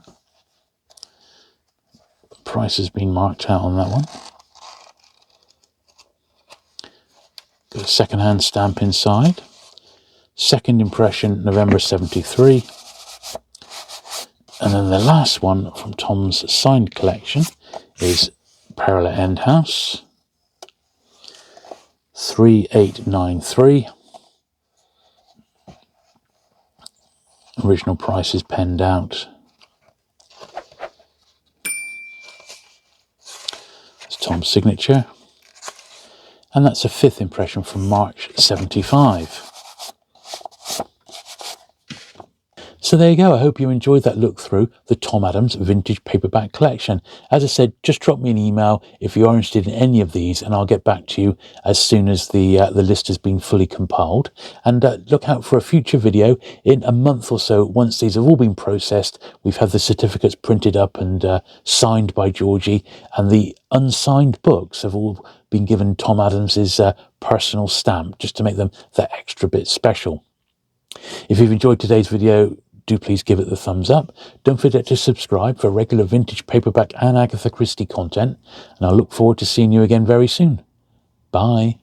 Price has been marked out on that one. Got a second-hand stamp inside. Second impression, November 73. And then the last one from Tom's signed collection is Parallel End House, 3893. Original price is penned out. It's Tom's signature. And that's a fifth impression from March 75. So there you go. I hope you enjoyed that look through the Tom Adams vintage paperback collection. As I said, just drop me an email if you are interested in any of these, and I'll get back to you as soon as the list has been fully compiled. And look out for a future video in a month or so. Once these have all been processed, we've had the certificates printed up and signed by Georgie, and the unsigned books have all been given Tom Adams's personal stamp, just to make them that extra bit special. If you've enjoyed today's video, do please give it the thumbs up. Don't forget to subscribe for regular vintage paperback and Agatha Christie content, and I look forward to seeing you again very soon. Bye.